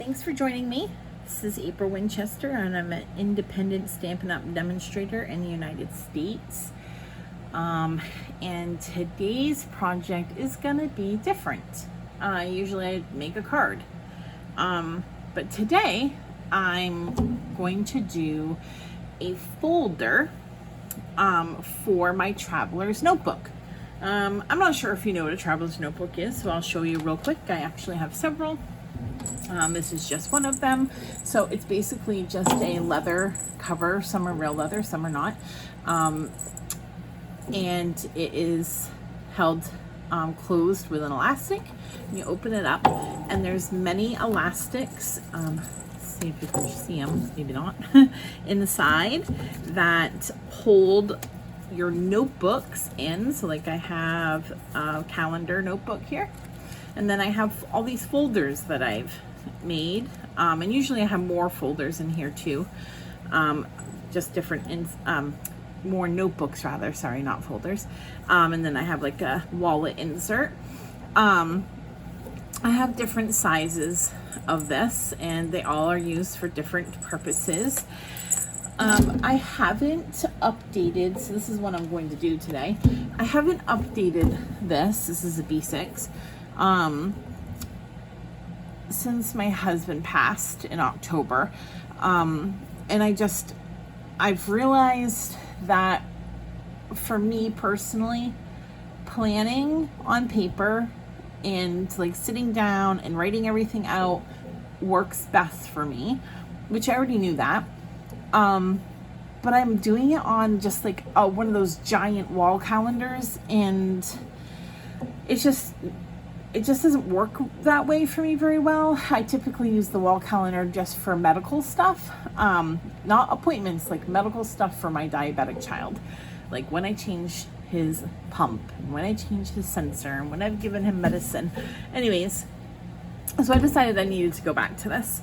Thanks for joining me. This is April Winchester, and I'm an independent Stampin' Up! Demonstrator in the United States. And today's project is gonna be different. Usually I make a card. But today I'm going to do a folder for my traveler's notebook. I'm not sure if you know what a traveler's notebook is, so I'll show you real quick. I actually have several. This is just one of them. So it's basically just a leather cover. Some are real leather, some are not. And it is held closed with an elastic. You open it up and there's many elastics. Let's see if you can see them, maybe not, in the side that hold your notebooks in. So like I have a calendar notebook here, and then I have all these folders that I've made, and usually I have more folders in here too, just different more notebooks rather, sorry, not folders. And then I have like a wallet insert. I have different sizes of this and they all are used for different purposes. I haven't updated, so this is what I'm going to do today. I haven't updated this. This is a B6. Since my husband passed in October. And I've realized that for me personally, planning on paper and like sitting down and writing everything out works best for me, which I already knew that. But I'm doing it on just like one of those giant wall calendars, and it just doesn't work that way for me very well. I typically use the wall calendar just for medical stuff, not appointments, like medical stuff for my diabetic child. Like when I change his pump, and when I change his sensor, and when I've given him medicine. Anyways, so I decided I needed to go back to this.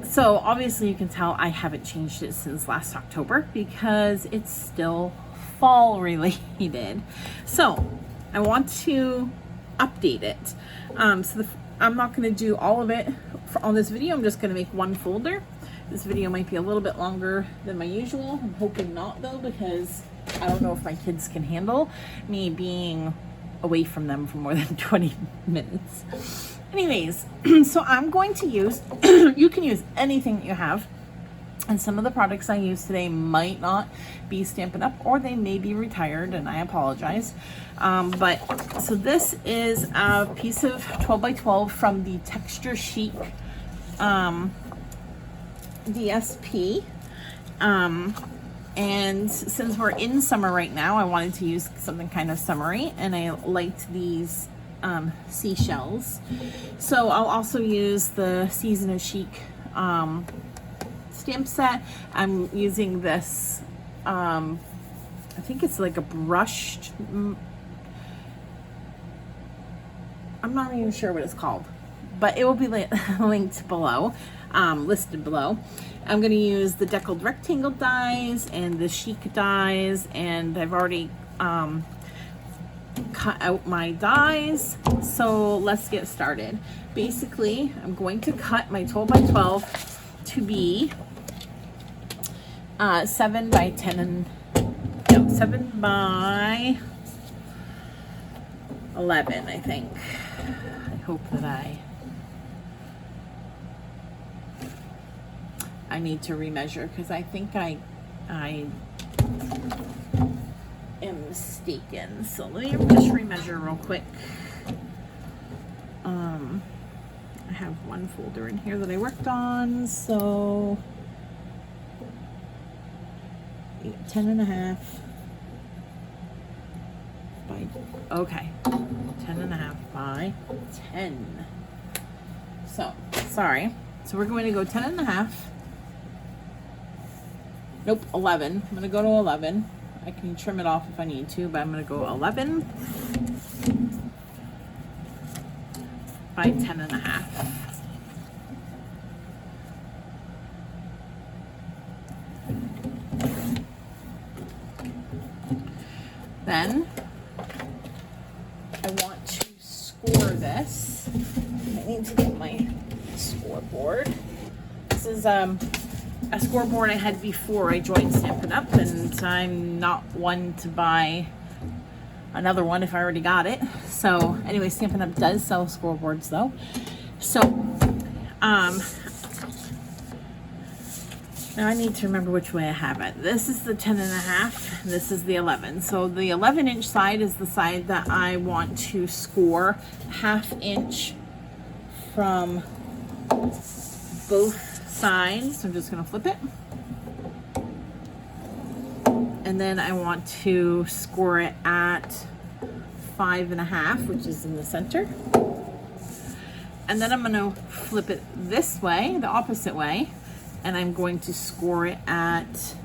So obviously you can tell I haven't changed it since last October because it's still fall related. So I want to update it. I'm not going to do all of it on this video. I'm just going to make one folder. This video might be a little bit longer than my usual. I'm hoping not though, because I don't know if my kids can handle me being away from them for more than 20 minutes. Anyways, so I'm going to use, you can use anything that you have. And some of the products I use today might not be Stampin' Up! Or they may be retired, and I apologize. So this is a piece of 12 by 12 from the Texture Chic DSP. And since we're in summer right now, I wanted to use something kind of summery, and I liked these seashells. So I'll also use the Season of Chic stamp set. I'm using this, I think it's like a brushed, I'm not even sure what it's called, but it will be linked below, listed below. I'm going to use the deckled rectangle dies and the chic dies, and I've already cut out my dies. So let's get started. Basically, I'm going to cut my 12 by 12 to be 7 by 10 and no, 7 by 11, I think. I hope that I need to remeasure, because I think I am mistaken. So let me just remeasure real quick. I have one folder in here that I worked on, so 10 and a half by, okay, 10 and a half by 10. So, sorry. So we're going to go 10 and a half. Nope, 11. I'm going to go to 11. I can trim it off if I need to, but I'm going to go 11 by 10 and a half. Then I want to score this. I need to get my scoreboard. This is a scoreboard I had before I joined Stampin' Up, and I'm not one to buy another one if I already got it. So anyway, Stampin' Up does sell scoreboards though. So now I need to remember which way I have it. This is the 10.5, this is the 11. So the 11-inch side is the side that I want to score 1/2 inch from both sides. I'm just gonna flip it. And then I want to score it at 5.5, which is in the center. And then I'm gonna flip it this way, the opposite way, and I'm going to score it at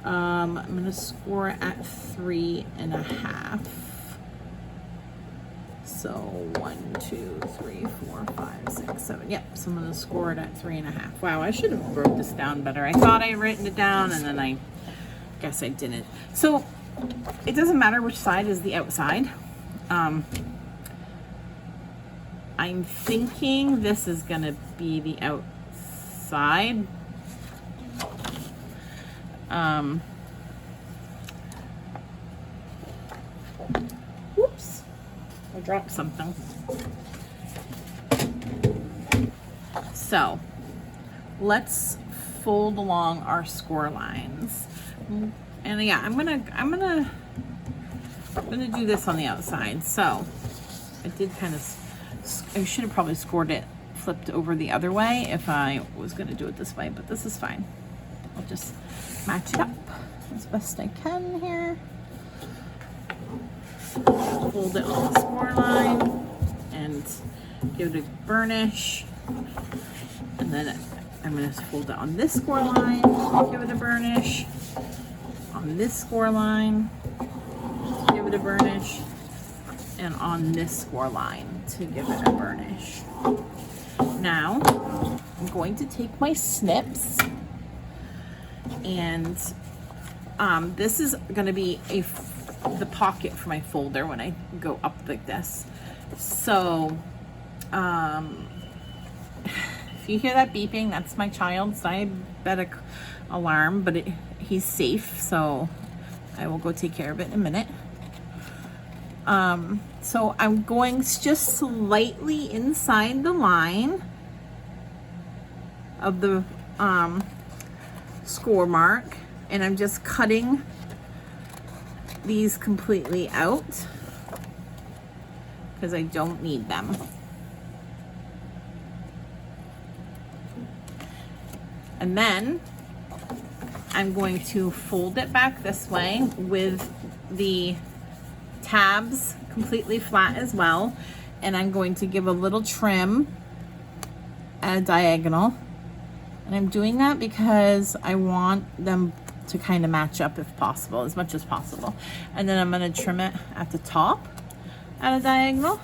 I'm gonna score it at 3.5. So 1, 2, 3, 4, 5, 6, 7. Yep, so I'm gonna score it at 3.5. Wow, I should have wrote this down better. I thought I had written it down and then I guess I didn't. So it doesn't matter which side is the outside. I'm thinking this is gonna be the outside. Whoops, I dropped something. So let's fold along our score lines. And yeah, I'm gonna do this on the outside. So I did kind of, I should have probably scored it flipped over the other way if I was gonna do it this way, but this is fine. I'll just match it up as best I can here. Fold it on the score line and give it a burnish. And then I'm gonna fold it on this score line, give it a burnish. On this score line, give it a burnish. And on this score line to give it a burnish. Now, I'm going to take my snips, and this is going to be the pocket for my folder when I go up like this. So, if you hear that beeping, that's my child's diabetic alarm, but he's safe, so I will go take care of it in a minute. So I'm going just slightly inside the line of the score mark, and I'm just cutting these completely out because I don't need them. And then I'm going to fold it back this way with the tabs completely flat as well, and I'm going to give a little trim at a diagonal, and I'm doing that because I want them to kind of match up if possible, as much as possible. And then I'm going to trim it at the top at a diagonal,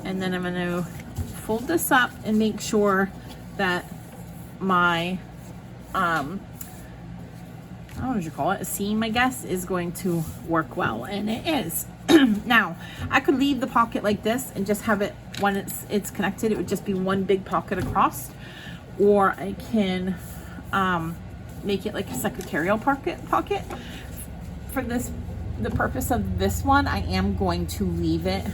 and then I'm going to fold this up and make sure that my I don't know what you call it, a seam, I guess, is going to work well, and it is. Now, I could leave the pocket like this and just have it, when it's connected, it would just be one big pocket across, or I can make it like a secretarial pocket. For the purpose of this one, I am going to leave it,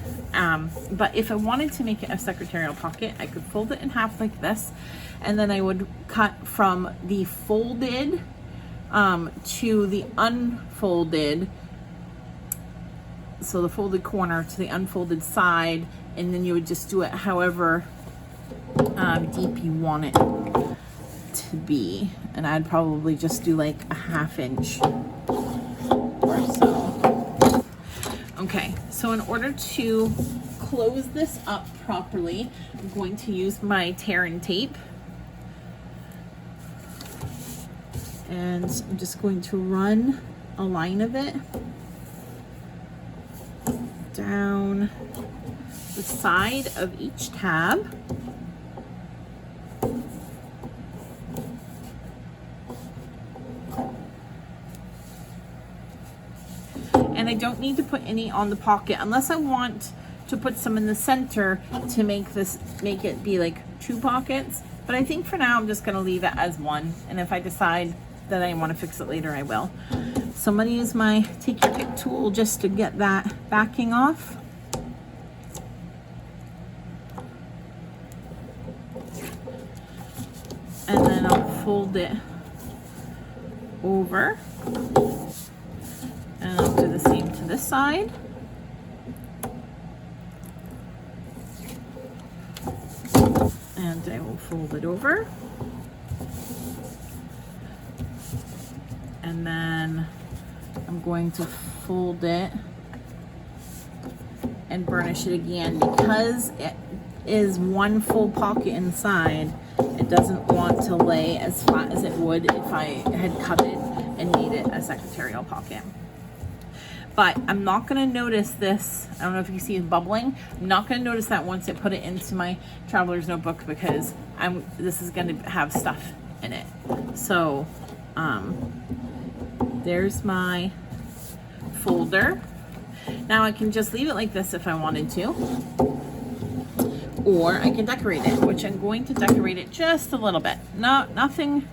but if I wanted to make it a secretarial pocket, I could fold it in half like this, and then I would cut from the folded to the unfolded, so the folded corner to the unfolded side, and then you would just do it however deep you want it to be. And I'd probably just do like a 1/2 inch or so. Okay, so in order to close this up properly, I'm going to use my tear and tape. And I'm just going to run a line of it down the side of each tab. And I don't need to put any on the pocket unless I want to put some in the center to make it be like 2 pockets. But I think for now I'm just gonna leave it as 1. And if I decide that I want to fix it later, I will. So I'm gonna use my Take Your Pick tool just to get that backing off. And then I'll fold it over. And I'll do the same to this side. And I will fold it over. And then I'm going to fold it and burnish it again because it is 1 full pocket inside. It doesn't want to lay as flat as it would if I had cut it and made it a secretarial pocket. But I'm not going to notice this. I don't know if you see it bubbling. I'm not going to notice that once I put it into my traveler's notebook because this is going to have stuff in it. So there's my folder. Now I can just leave it like this if I wanted to, or I can decorate it, which I'm going to decorate it just a little bit. Nothing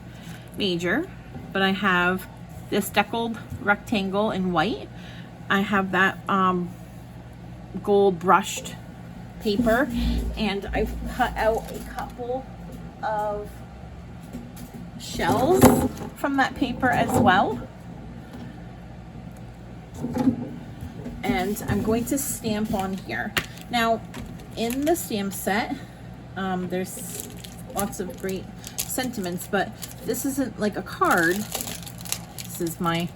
major, but I have this deckled rectangle in white. I have that gold brushed paper, and I've cut out a couple of shells from that paper as well. And I'm going to stamp on here. Now, in the stamp set, there's lots of great sentiments, but this isn't like a card. This is my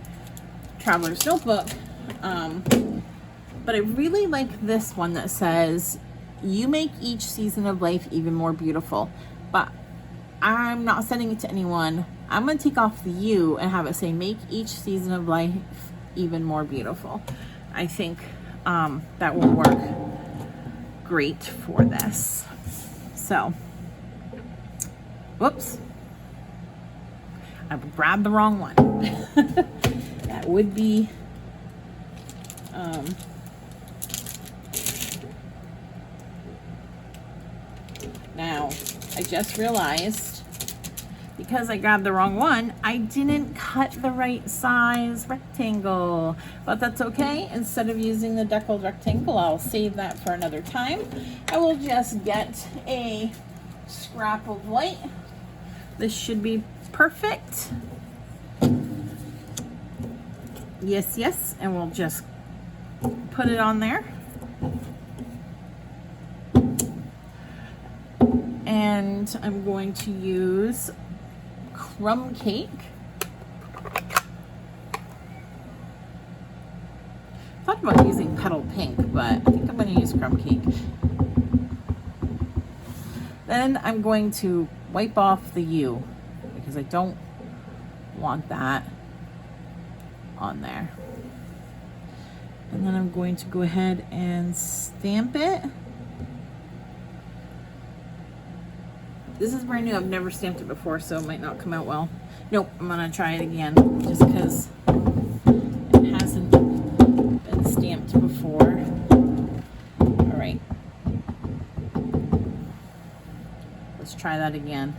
traveler's notebook. But I really like this one that says, "You make each season of life even more beautiful." But I'm not sending it to anyone. I'm going to take off the "you" and have it say, "Make each season of life even more beautiful." I think that will work great for this. So, whoops, I grabbed the wrong one. That would be now I just realized, because I grabbed the wrong one, I didn't cut the right size rectangle, but that's okay. Instead of using the deckled rectangle, I'll save that for another time. I will just get a scrap of white. This should be perfect. Yes, yes, and we'll just put it on there. And I'm going to use crumb cake. I thought about using petal pink, but I think I'm going to use crumb cake. Then I'm going to wipe off the U because I don't want that on there. And then I'm going to go ahead and stamp it. This is brand new. I've never stamped it before, so it might not come out well. Nope, I'm gonna try it again just because it hasn't been stamped before. All right, let's try that again.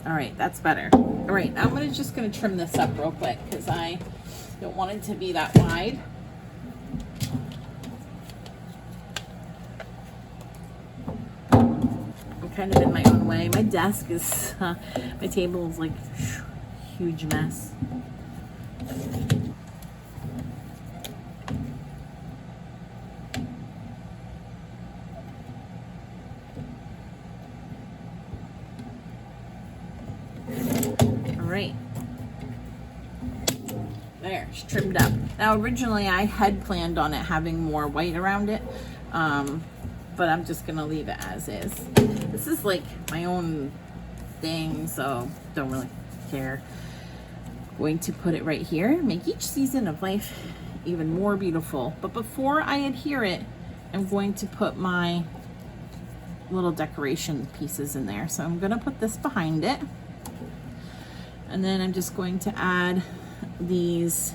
All right, that's better. All right, now I'm just gonna trim this up real quick because I don't want it to be that wide. I'm kind of in my own way. My desk is, my table is like a huge mess. Right there, it's trimmed up. Now originally I had planned on it having more white around it, but I'm just gonna leave it as is. This is like my own thing, so don't really care. Going to put it right here. Make each season of life even more beautiful. But before I adhere it, I'm going to put my little decoration pieces in there. So I'm gonna put this behind it. And then I'm just going to add these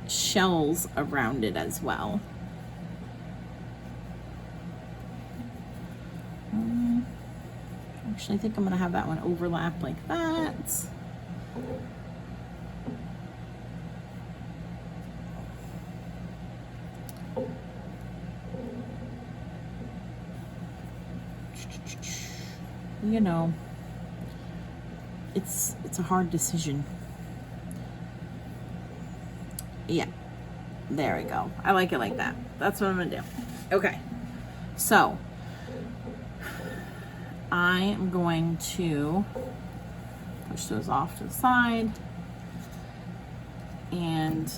shells around it as well. Actually, I think I'm gonna have that one overlap like that. You know, it's a hard decision. Yeah, there we go. I like it like that. That's what I'm gonna do. Okay, so I am going to push those off to the side, and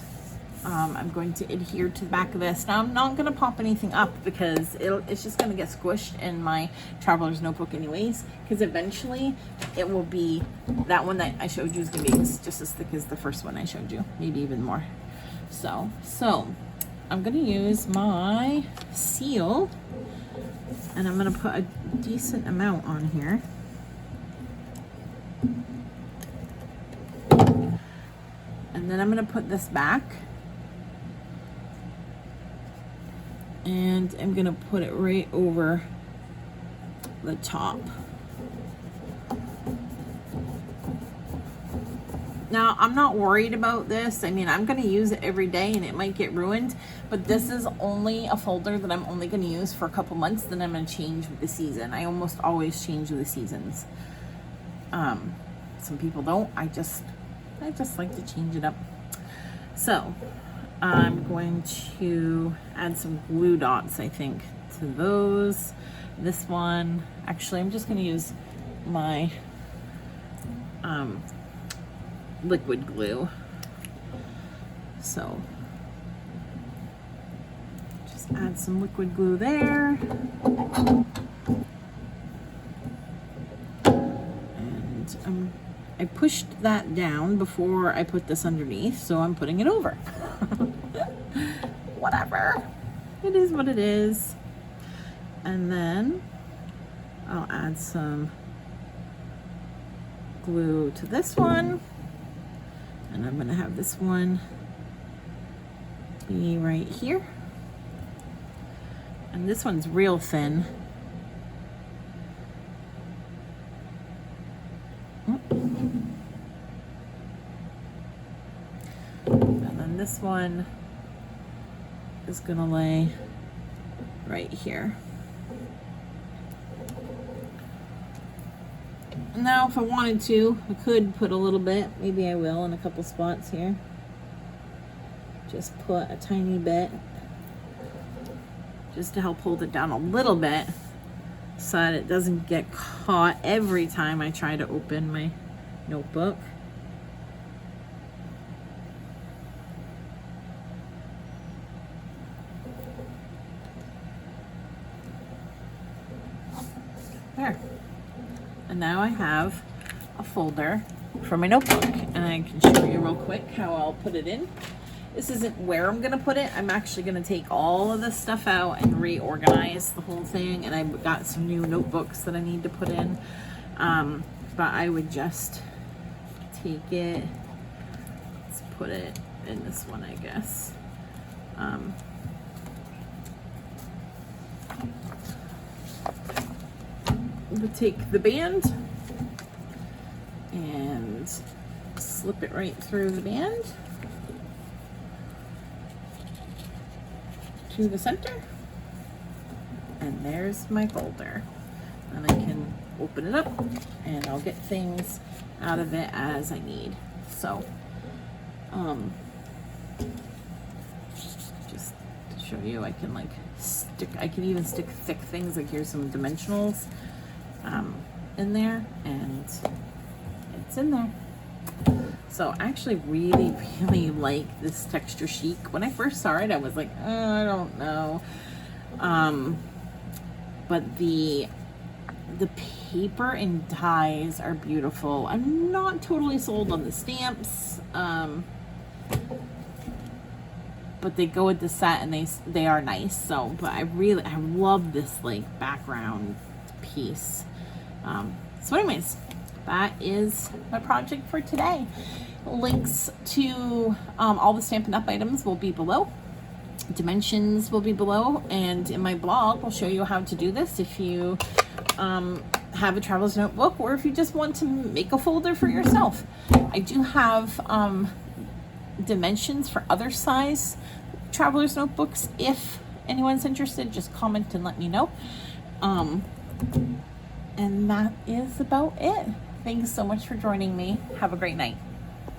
I'm going to adhere to the back of this. Now I'm not going to pop anything up because it's just going to get squished in my traveler's notebook anyways, because eventually it will be, that one that I showed you is going to be just as thick as the first one I showed you, maybe even more. So I'm going to use my seal, and I'm going to put a decent amount on here. And then I'm going to put this back. And I'm going to put it right over the top. Now, I'm not worried about this. I mean, I'm going to use it every day and it might get ruined, but this is only a folder that I'm only going to use for a couple months, then I'm going to change with the season. I almost always change with the seasons. Some people don't. I just like to change it up. So I'm going to add some glue dots, I think, to those. This one, actually, I'm just going to use my liquid glue. So just add some liquid glue there. And I pushed that down before I put this underneath, so I'm putting it over. Whatever. It is what it is. And then I'll add some glue to this one. And I'm going to have this one be right here. And this one's real thin. And then this one is going to lay right here. Now, if I wanted to, I could put a little bit. Maybe I will in a couple spots here. Just put a tiny bit, just to help hold it down a little bit, so that it doesn't get caught every time I try to open my notebook. There. And now I have a folder for my notebook, and I can show you real quick how I'll put it in. This isn't where I'm gonna put it. I'm actually gonna take all of this stuff out and reorganize the whole thing, and I've got some new notebooks that I need to put in. But I would just take it, let's put it in this one, I guess. We'll take the band and slip it right through the band to the center, and there's my folder, and I can open it up and I'll get things out of it as I need. So just to show you, I can I can even stick thick things, like here's some dimensionals in there, and it's in there. So I actually really like this Texture Chic. When I first saw it, I was like, I don't know. But the paper and dies are beautiful. I'm not totally sold on the stamps. but they go with the set and they are nice. So, but I love this like background piece. So anyways, that is my project for today. Links to all the Stampin' Up! Items will be below. Dimensions will be below, and in my blog I'll show you how to do this if you have a traveler's notebook, or if you just want to make a folder for yourself. I do have dimensions for other size traveler's notebooks. If anyone's interested, just comment and let me know. And that is about it. Thanks so much for joining me. Have a great night.